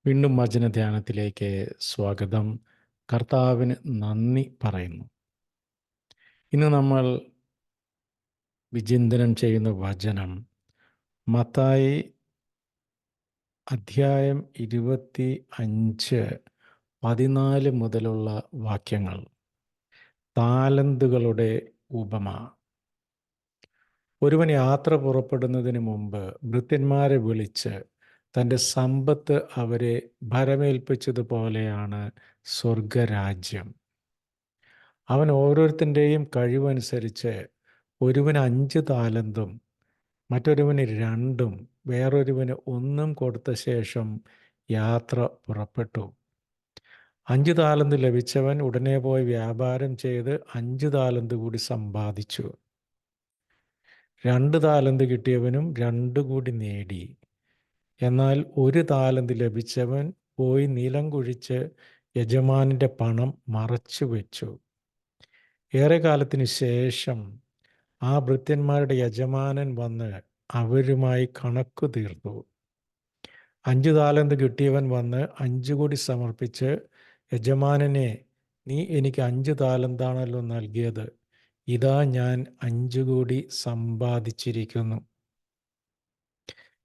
വീണ്ടും വചനധ്യാനത്തിലേക്ക് സ്വാഗതം. കർത്താവിന് നന്ദി പറയുന്നു. ഇന്ന് നമ്മൾ വിചിന്തനം ചെയ്യുന്ന വചനം മത്തായി അധ്യായം 25:14 മുതലുള്ള വാക്യങ്ങൾ. താലന്തുകളുടെ ഉപമ. ഒരുവൻ യാത്ര പുറപ്പെടുന്നതിന് മുമ്പ് ഭൃത്യന്മാരെ വിളിച്ച് തൻ്റെ സമ്പത്ത് അവരെ ഭരമേൽപ്പിച്ചതുപോലെയാണ് സ്വർഗരാജ്യം. അവൻ ഓരോരുത്തൻ്റെയും കഴിവനുസരിച്ച് ഒരുവന് 5 താലന്തും മറ്റൊരുവന് 2 വേറൊരുവന് 1 കൊടുത്ത ശേഷം യാത്ര പുറപ്പെട്ടു. 5 താലന്ത് ലഭിച്ചവൻ ഉടനെ പോയി വ്യാപാരം ചെയ്ത് 5 താലന്ത് കൂടി സമ്പാദിച്ചു. 2 താലന്ത് കിട്ടിയവനും 2 കൂടി നേടി. എന്നാൽ 1 താലന്ത് ലഭിച്ചവൻ പോയി നിലം കുഴിച്ച് യജമാനൻ്റെ പണം മറച്ചു വെച്ചു. ഏറെ കാലത്തിന് ശേഷം ആ ഭൃത്യന്മാരുടെ യജമാനൻ വന്ന് അവരുമായി കണക്കു തീർത്തു. 5 താലന്ത് കിട്ടിയവൻ വന്ന് 5 കൂടി സമർപ്പിച്ച്, യജമാനനെ, നീ എനിക്ക് 5 താലന്താണല്ലോ നൽകിയത്, ഇതാ ഞാൻ 5 കൂടി സമ്പാദിച്ചിരിക്കുന്നു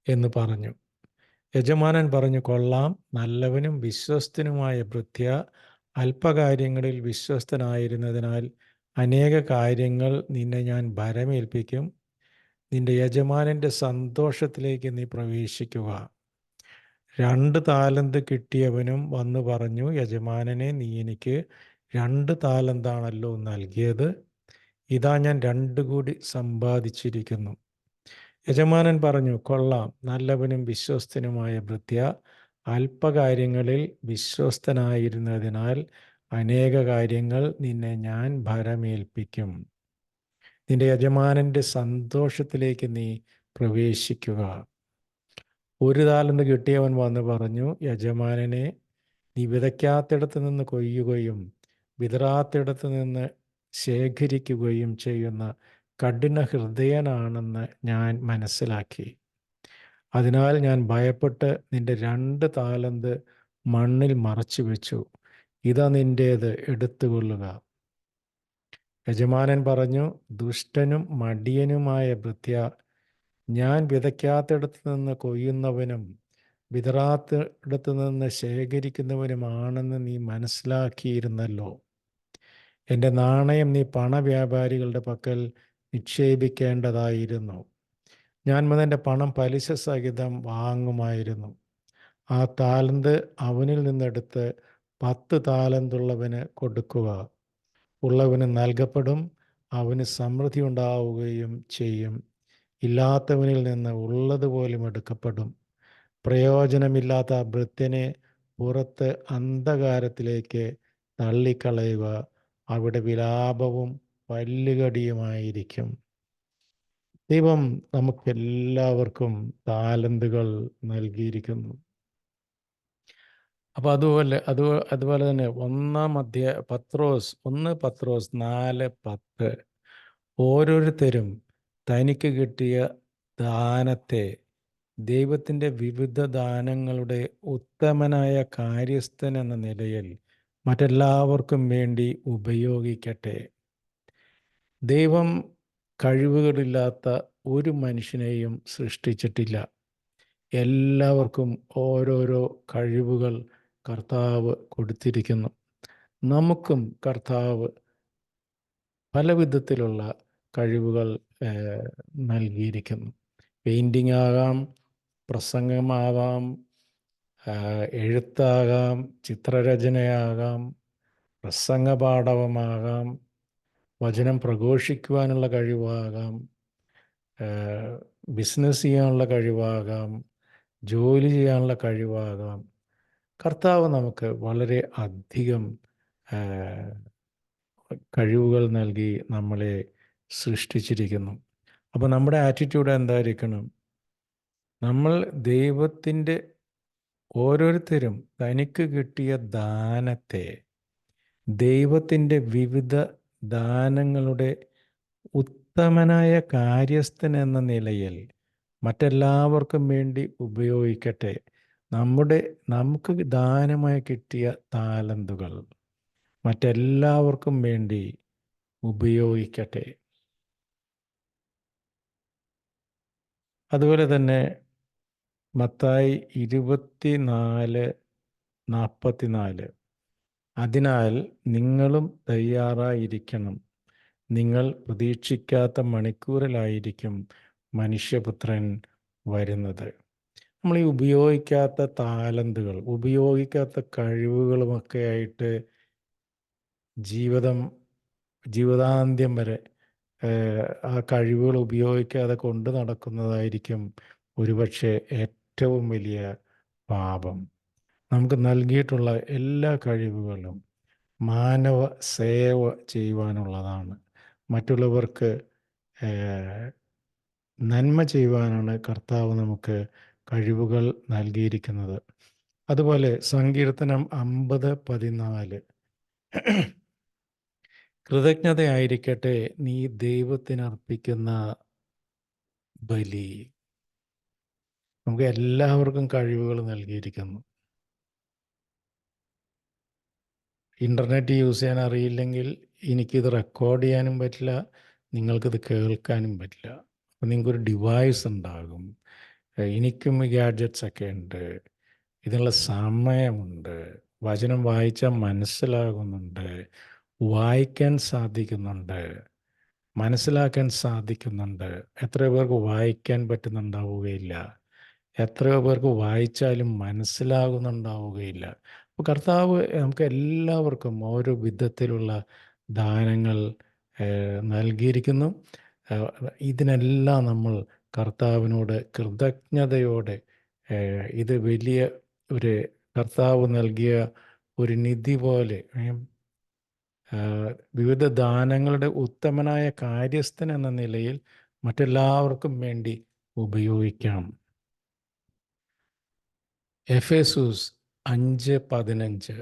എന്ന് പറഞ്ഞു. യജമാനൻ പറഞ്ഞു, കൊള്ളാം, നല്ലവനും വിശ്വസ്തനുമായ ഭൃത്യ, അല്പകാര്യങ്ങളിൽ വിശ്വസ്തനായിരുന്നതിനാൽ അനേക കാര്യങ്ങൾ നിന്നെ ഞാൻ ഭരമേൽപ്പിക്കും. നിന്റെ യജമാനൻ്റെ സന്തോഷത്തിലേക്ക് നീ പ്രവേശിക്കുക. 2 താലന്ത് കിട്ടിയവനും വന്നു പറഞ്ഞു, യജമാനനെ, നീ എനിക്ക് 2 താലന്താണല്ലോ നൽകിയത്, ഇതാ ഞാൻ 2 കൂടി സമ്പാദിച്ചിരിക്കുന്നു. യജമാനൻ പറഞ്ഞു, കൊള്ളാം, നല്ലവനും വിശ്വസ്തനുമായ ഭൃത്യ, അല്പകാര്യങ്ങളിൽ വിശ്വസ്തനായിരുന്നതിനാൽ അനേക കാര്യങ്ങൾ നിന്നെ ഞാൻ ഭരമേൽപ്പിക്കും. നിന്റെ യജമാനൻ്റെ സന്തോഷത്തിലേക്ക് നീ പ്രവേശിക്കുക. 1 താലന്ത് കിട്ടിയവൻ വന്ന് പറഞ്ഞു, യജമാനനെ, നീ വിതയ്ക്കാത്തിടത്ത് നിന്ന് കൊയ്യുകയും വിതറാത്തിടത്ത് നിന്ന് ശേഖരിക്കുകയും ചെയ്യുന്ന കഠിന ഹൃദയനാണെന്ന് ഞാൻ മനസ്സിലാക്കി. അതിനാൽ ഞാൻ ഭയപ്പെട്ട് നിന്റെ 2 താലന്ത് മണ്ണിൽ മറച്ചു വെച്ചു. ഇതാ നിന്റേത്, എടുത്തുകൊള്ളുക. യജമാനൻ പറഞ്ഞു, ദുഷ്ടനും മടിയനുമായ ഭൃത്യ, ഞാൻ വിതയ്ക്കാത്തിടത്ത് നിന്ന് കൊയ്യുന്നവനും വിതറാത്തിടത്ത് നിന്ന് ശേഖരിക്കുന്നവനുമാണെന്ന് നീ മനസ്സിലാക്കിയിരുന്നല്ലോ. എൻ്റെ നാണയം നീ പണവ്യാപാരികളുടെ പക്കൽ നിക്ഷേപിക്കേണ്ടതായിരുന്നു. ഞാൻ എൻ്റെ പണം പലിശ സഹിതം വാങ്ങുമായിരുന്നു. ആ താലന്ത് അവനിൽ നിന്നെടുത്ത് 10 താലന്തുള്ളവന് കൊടുക്കുക. ഉള്ളവന് നൽകപ്പെടും, അവന് സമൃദ്ധി ഉണ്ടാവുകയും ചെയ്യും. ഇല്ലാത്തവനിൽ നിന്ന് ഉള്ളതുപോലും എടുക്കപ്പെടും. പ്രയോജനമില്ലാത്ത ആ ഭൃത്യനെ പുറത്ത് അന്ധകാരത്തിലേക്ക് തള്ളിക്കളയുക. അവിടെ വിലാപവും പല്ലുകടിയുമായിരിക്കും. ദൈവം നമുക്കെല്ലാവർക്കും താലന്തുകൾ നൽകിയിരിക്കുന്നു. അപ്പോൾ അതുപോലെ തന്നെ 1 പത്രോസ് 4:10 ഓരോരുത്തരും തനിക്ക് കിട്ടിയ ദാനത്തെ ദൈവത്തിൻ്റെ വിവിധ ദാനങ്ങളുടെ ഉത്തമനായ കാര്യസ്ഥൻ എന്ന നിലയിൽ മറ്റെല്ലാവർക്കും വേണ്ടി ഉപയോഗിക്കട്ടെ. ദൈവം കഴിവുകളില്ലാത്ത ഒരു മനുഷ്യനെയും സൃഷ്ടിച്ചിട്ടില്ല. എല്ലാവർക്കും ഓരോരോ കഴിവുകൾ കർത്താവ് കൊടുത്തിരിക്കുന്നു. നമുക്കും കർത്താവ് പല വിധത്തിലുള്ള കഴിവുകൾ നൽകിയിരിക്കുന്നു. പെയിൻറ്റിംഗ് ആകാം, പ്രസംഗമാകാം, എഴുത്താകാം, ചിത്രരചനയാകാം, പ്രസംഗപാടവമാകാം, വചനം പ്രഘോഷിക്കുവാനുള്ള കഴിവാകാം, ബിസിനസ് ചെയ്യാനുള്ള കഴിവാകാം, ജോലി ചെയ്യാനുള്ള കഴിവാകാം. കർത്താവ് നമുക്ക് വളരെ അധികം കഴിവുകൾ നൽകി നമ്മളെ സൃഷ്ടിച്ചിരിക്കുന്നു. അപ്പോൾ നമ്മുടെ ആറ്റിറ്റ്യൂഡ് എന്തായിരിക്കണം? നമ്മൾ ദൈവത്തിൻ്റെ ഓരോരുത്തരും തനിക്ക് കിട്ടിയ ദാനത്തെ ദൈവത്തിൻ്റെ വിവിധ ദാനങ്ങളുടെ ഉത്തമനായ കാര്യസ്ഥൻ എന്ന നിലയിൽ മറ്റെല്ലാവർക്കും വേണ്ടി ഉപയോഗിക്കട്ടെ. നമ്മുടെ നമുക്ക് ദാനമായി കിട്ടിയ താലന്തുകൾ മറ്റെല്ലാവർക്കും വേണ്ടി ഉപയോഗിക്കട്ടെ. അതുപോലെ തന്നെ മത്തായി 24:44, അതിനാൽ നിങ്ങളും തയ്യാറായിരിക്കണം, നിങ്ങൾ പ്രതീക്ഷിക്കാത്ത മണിക്കൂറിലായിരിക്കും മനുഷ്യപുത്രൻ വരുന്നത്. നമ്മൾ ഈ ഉപയോഗിക്കാത്ത താലന്തുകൾ, ഉപയോഗിക്കാത്ത കഴിവുകളുമൊക്കെ ആയിട്ട് ജീവിതാന്ത്യം വരെ ആ കഴിവുകൾ ഉപയോഗിക്കാതെ കൊണ്ട് നടക്കുന്നതായിരിക്കും ഒരുപക്ഷെ ഏറ്റവും വലിയ പാപം. നമുക്ക് നൽകിയിട്ടുള്ള എല്ലാ കഴിവുകളും മാനവ സേവ ചെയ്യുവാനുള്ളതാണ്. മറ്റുള്ളവർക്ക് നന്മ ചെയ്യുവാനാണ് കർത്താവ് നമുക്ക് കഴിവുകൾ നൽകിയിരിക്കുന്നത്. അതുപോലെ സങ്കീർത്തനം 50:14, കൃതജ്ഞതയായിരിക്കട്ടെ നീ ദൈവത്തിനർപ്പിക്കുന്ന ബലി. നമുക്ക് എല്ലാവർക്കും കഴിവുകൾ നൽകിയിരിക്കുന്നു. ഇൻ്റർനെറ്റ് യൂസ് ചെയ്യാൻ അറിയില്ലെങ്കിൽ എനിക്കിത് റെക്കോർഡ് ചെയ്യാനും പറ്റില്ല, നിങ്ങൾക്കിത് കേൾക്കാനും പറ്റില്ല. അപ്പം നിങ്ങൾക്കൊരു ഡിവൈസ് ഉണ്ടാകും. എനിക്കും ഗാഡ്ജറ്റ്സ് ഒക്കെ ഉണ്ട്, ഇതിനുള്ള സമയമുണ്ട്, വചനം വായിച്ചാൽ മനസ്സിലാകുന്നുണ്ട്, വായിക്കാൻ സാധിക്കുന്നുണ്ട്, മനസ്സിലാക്കാൻ സാധിക്കുന്നുണ്ട്. എത്രയോ പേർക്ക് വായിക്കാൻ പറ്റുന്നുണ്ടാവുകയില്ല, എത്രയോ പേർക്ക് വായിച്ചാലും മനസ്സിലാകുന്നുണ്ടാവുകയില്ല. അപ്പോൾ കർത്താവ് നമുക്ക് എല്ലാവർക്കും ഓരോ വിധത്തിലുള്ള ദാനങ്ങൾ നൽകിയിരിക്കുന്നു. ഇതിനെല്ലാം നമ്മൾ കർത്താവിനോട് കൃതജ്ഞതയോടെ, ഇത് വലിയ ഒരു കർത്താവ് നൽകിയ ഒരു നിധി പോലെ, വിവിധ ദാനങ്ങളുടെ ഉത്തമനായ കാര്യസ്ഥൻ എന്ന നിലയിൽ മറ്റെല്ലാവർക്കും വേണ്ടി ഉപയോഗിക്കാം. എഫേസൂസ് 5:15,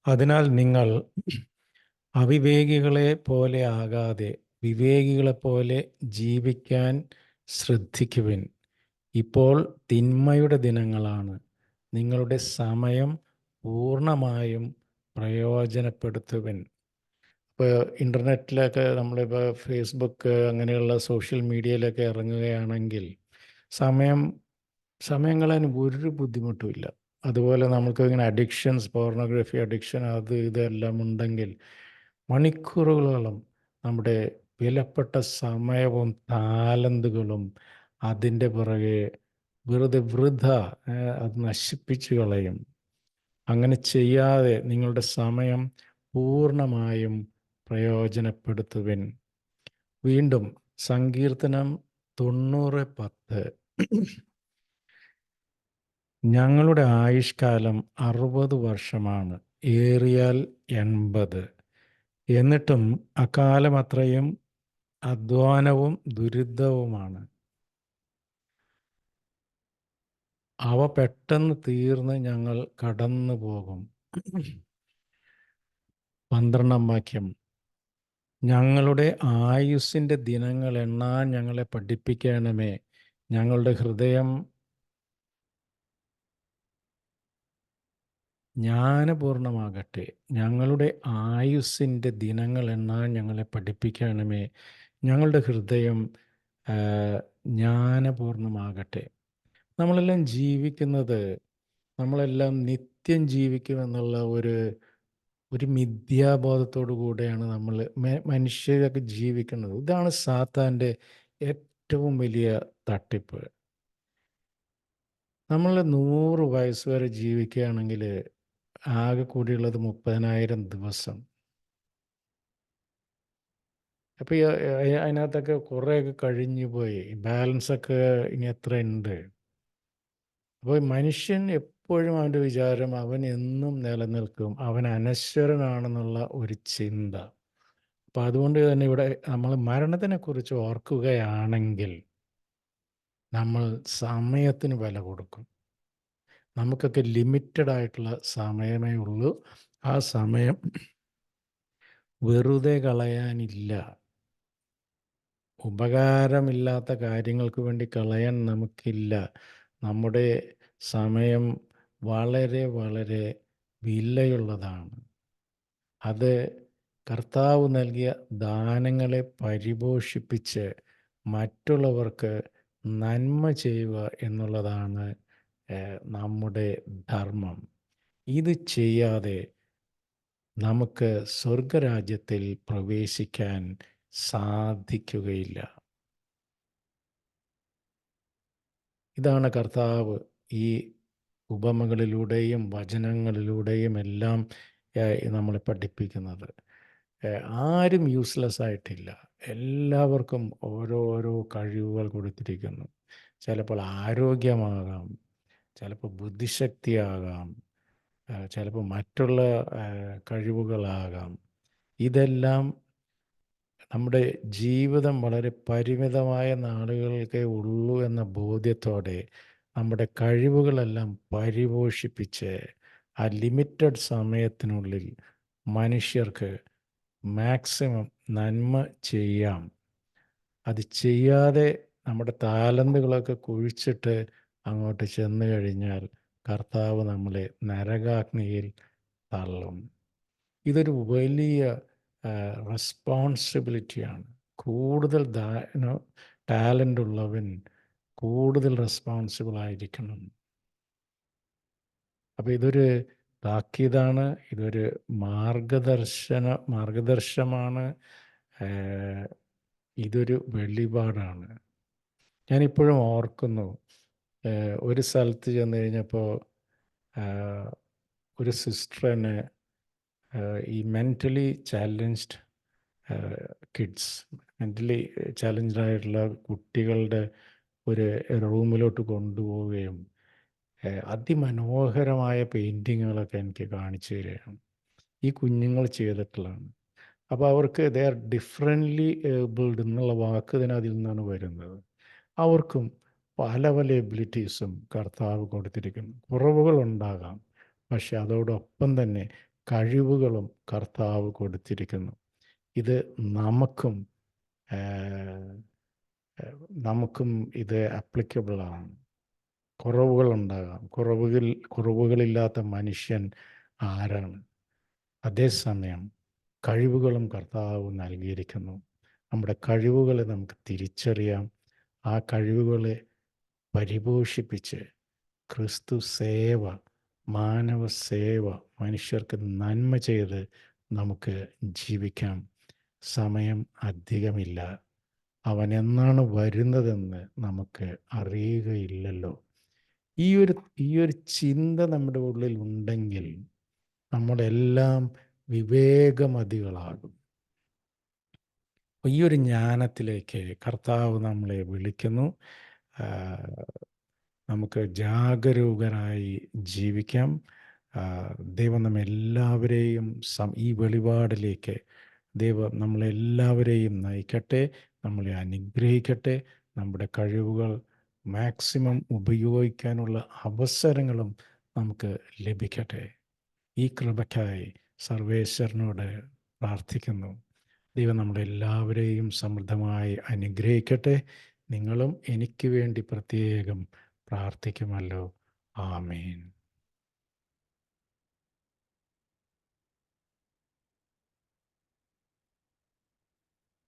അതിനാൽ നിങ്ങൾ അവിവേകികളെ പോലെ ആകാതെ വിവേകികളെപ്പോലെ ജീവിക്കാൻ ശ്രദ്ധിക്കുവിൻ. ഇപ്പോൾ തിന്മയുടെ ദിനങ്ങളാണ്. നിങ്ങളുടെ സമയം പൂർണ്ണമായും പ്രയോജനപ്പെടുത്തുവിൻ. ഇപ്പോൾ ഇൻ്റർനെറ്റിലൊക്കെ നമ്മളിപ്പോൾ ഫേസ്ബുക്ക് അങ്ങനെയുള്ള സോഷ്യൽ മീഡിയയിലൊക്കെ ഇറങ്ങുകയാണെങ്കിൽ സമയം കളയാൻ ഒരു ബുദ്ധിമുട്ടുമില്ല. അതുപോലെ നമുക്ക് ഇങ്ങനെ അഡിക്ഷൻസ്, പോർണോഗ്രഫി അഡിക്ഷൻ, അത് ഇതെല്ലാം ഉണ്ടെങ്കിൽ മണിക്കൂറുകളോളം നമ്മുടെ വിലപ്പെട്ട സമയവും താലന്തുകളും അതിൻ്റെ പുറകെ വൃഥ അത് നശിപ്പിച്ചു കളയും. അങ്ങനെ ചെയ്യാതെ നിങ്ങളുടെ സമയം പൂർണ്ണമായും പ്രയോജനപ്പെടുത്തുവിൻ. വീണ്ടും സങ്കീർത്തനം 90:10, ഞങ്ങളുടെ ആയുഷ്കാലം 60 വർഷമാണ്, ഏറിയാൽ 80. എന്നിട്ടും അക്കാലം അത്രയും അധ്വാനവും ദുരിതവുമാണ്. അവ പെട്ടെന്ന് തീർന്ന് ഞങ്ങൾ കടന്നു പോകും. 12-ാം വാക്യം, ഞങ്ങളുടെ ആയുസ്സിൻ്റെ ദിനങ്ങൾ എണ്ണാൻ ഞങ്ങളെ പഠിപ്പിക്കണമേ, ഞങ്ങളുടെ ഹൃദയം ജ്ഞാനപൂർണമാകട്ടെ. ഞങ്ങളുടെ ആയുസ്സിൻ്റെ ദിനങ്ങൾ എണ്ണാൻ ഞങ്ങളെ പഠിപ്പിക്കണമേ, ഞങ്ങളുടെ ഹൃദയം ജ്ഞാനപൂർണമാകട്ടെ. നമ്മളെല്ലാം ജീവിക്കുന്നത്, നമ്മളെല്ലാം നിത്യം ജീവിക്കുമെന്നുള്ള ഒരു മിഥ്യാബോധത്തോടു കൂടെയാണ് നമ്മൾ മനുഷ്യരൊക്കെ ജീവിക്കുന്നത്. ഇതാണ് സാത്താൻ്റെ ഏറ്റവും വലിയ തട്ടിപ്പ്. നമ്മൾ 100 വയസ്സ് വരെ ജീവിക്കുകയാണെങ്കിൽ ആകെ കൂടിയുള്ളത് 30,000 ദിവസം. അപ്പോൾ അതിനകത്തൊക്കെ കുറേയൊക്കെ കഴിഞ്ഞു പോയി, ബാലൻസൊക്കെ ഇനി എത്ര ഉണ്ട്. അപ്പോൾ മനുഷ്യൻ എപ്പോഴും അവൻ്റെ വിചാരം അവൻ എന്നും നിലനിൽക്കും, അവൻ അനശ്വരനാണെന്നുള്ള ഒരു ചിന്ത. അപ്പോൾ അതുകൊണ്ട് തന്നെ ഇവിടെ നമ്മൾ മരണത്തിനെക്കുറിച്ച് ഓർക്കുകയാണെങ്കിൽ നമ്മൾ സമയത്തിന് വില കൊടുക്കും. നമുക്കൊക്കെ ലിമിറ്റഡ് ആയിട്ടുള്ള സമയമേ ഉള്ളൂ. ആ സമയം വെറുതെ കളയാനില്ല. ഉപകാരമില്ലാത്ത കാര്യങ്ങൾക്ക് വേണ്ടി കളയാൻ നമുക്കില്ല. നമ്മുടെ സമയം വളരെ വളരെ വിലയുള്ളതാണ്. അത് കർത്താവ് നൽകിയ ദാനങ്ങളെ പരിപോഷിപ്പിച്ച് മറ്റുള്ളവർക്ക് നന്മ ചെയ്യുക എന്നുള്ളതാണ് നമ്മുടെ ധർമ്മം. ഇത് ചെയ്യാതെ നമുക്ക് സ്വർഗരാജ്യത്തിൽ പ്രവേശിക്കാൻ സാധിക്കുകയില്ല. ഇതാണ് കർത്താവ് ഈ ഉപമകളിലൂടെയും വചനങ്ങളിലൂടെയും എല്ലാം നമ്മളെ പഠിപ്പിക്കുന്നത്. ആരും യൂസ്ലെസ് ആയിട്ടില്ല. എല്ലാവർക്കും ഓരോരോ കഴിവുകൾ കൊടുത്തിരിക്കുന്നു. ചിലപ്പോൾ ആരോഗ്യമാകാം, ചിലപ്പോൾ ബുദ്ധിശക്തിയാകാം, ചിലപ്പോൾ മറ്റുള്ള കഴിവുകളാകാം. ഇതെല്ലാം നമ്മുടെ ജീവിതം വളരെ പരിമിതമായ നാളുകൾക്കേ ഉള്ളൂ എന്ന ബോധ്യത്തോടെ നമ്മുടെ കഴിവുകളെല്ലാം പരിപോഷിപ്പിച്ച് ആ ലിമിറ്റഡ് സമയത്തിനുള്ളിൽ മനുഷ്യർക്ക് മാക്സിമം നന്മ ചെയ്യാം. അത് ചെയ്യാതെ നമ്മുടെ താലന്തുകളൊക്കെ കുഴിച്ചിട്ട് അങ്ങോട്ട് ചെന്ന് കഴിഞ്ഞാൽ കർത്താവ് നമ്മളെ നരകാഗ്നിയിൽ തള്ളും. ഇതൊരു വലിയ റെസ്പോൺസിബിലിറ്റിയാണ്. കൂടുതൽ ടാലൻ്റ് ഉള്ളവൻ കൂടുതൽ റെസ്പോൺസിബിൾ ആയിരിക്കണം. അപ്പോൾ ഇതൊരു താക്കീതാണ്, ഇതൊരു മാർഗദർശമാണ്, ഇതൊരു വെളിപാടാണ്. ഞാനിപ്പോഴും ഓർക്കുന്നു, ഒരു സ്ഥലത്ത് ചെന്ന് കഴിഞ്ഞപ്പോൾ ഒരു സിസ്റ്ററിന് ഈ mentally challenged kids, mentally challenged ആയിട്ടുള്ള കുട്ടികളുടെ ഒരു റൂമിലോട്ട് കൊണ്ടുപോവുകയും അതിമനോഹരമായ പെയിൻറ്റിങ്ങുകളൊക്കെ എനിക്ക് കാണിച്ചു തരികയാണ്. ഈ കുഞ്ഞുങ്ങൾ ചെയ്തിട്ടുള്ളതാണ്. അപ്പോൾ അവർക്ക് ദേ ആർ ഡിഫറെൻ്റ്ലി ഏബിൾഡ് എന്നുള്ള വാക്ക് തന്നെ അതിൽ നിന്നാണ് വരുന്നത്. അവർക്കും പല പല എബിലിറ്റീസും കർത്താവ് കൊടുത്തിരിക്കുന്നു. കുറവുകളുണ്ടാകാം, പക്ഷെ അതോടൊപ്പം തന്നെ കഴിവുകളും കർത്താവ് കൊടുത്തിരിക്കുന്നു. ഇത് നമുക്കും ഇത് ആപ്ലിക്കബിളാണ്. കുറവുകളുണ്ടാകാം. കുറവുകളില്ലാത്ത മനുഷ്യൻ ആരാണ്? അതേസമയം കഴിവുകളും കർത്താവ് നൽകിയിരിക്കുന്നു. നമ്മുടെ കഴിവുകളെ നമുക്ക് തിരിച്ചറിയാം. ആ കഴിവുകളെ പരിപോഷിപ്പിച്ച് ക്രിസ്തു സേവ, മാനവ സേവ, മനുഷ്യർക്ക് നന്മ ചെയ്ത് നമുക്ക് ജീവിക്കാം. സമയം അധികമില്ല. അവൻ എന്നാണ് വരുന്നതെന്ന് നമുക്ക് അറിയുകയില്ലല്ലോ. ഈ ഒരു ചിന്ത നമ്മുടെ ഉള്ളിൽ ഉണ്ടെങ്കിൽ നമ്മളെല്ലാം വിവേകമതികളാകും. ഈ ഒരു ജ്ഞാനത്തിലേക്ക് കർത്താവ് നമ്മളെ വിളിക്കുന്നു. നമുക്ക് ജാഗരൂകരായി ജീവിക്കാം. ദൈവം നമ്മെല്ലാവരെയും ഈ വെളിപാടിലേക്ക് ദൈവം നമ്മളെല്ലാവരെയും നയിക്കട്ടെ, നമ്മളെ അനുഗ്രഹിക്കട്ടെ. നമ്മുടെ കഴിവുകൾ മാക്സിമം ഉപയോഗിക്കാനുള്ള അവസരങ്ങളും നമുക്ക് ലഭിക്കട്ടെ. ഈ കൃപയ്ക്കായി സർവേശ്വരനോട് പ്രാർത്ഥിക്കുന്നു. ദൈവം നമ്മളെല്ലാവരെയും സമൃദ്ധമായി അനുഗ്രഹിക്കട്ടെ. നിങ്ങളും എനിക്ക് വേണ്ടി പ്രത്യേകം പ്രാർത്ഥിക്കുമല്ലോ. ആമേൻ.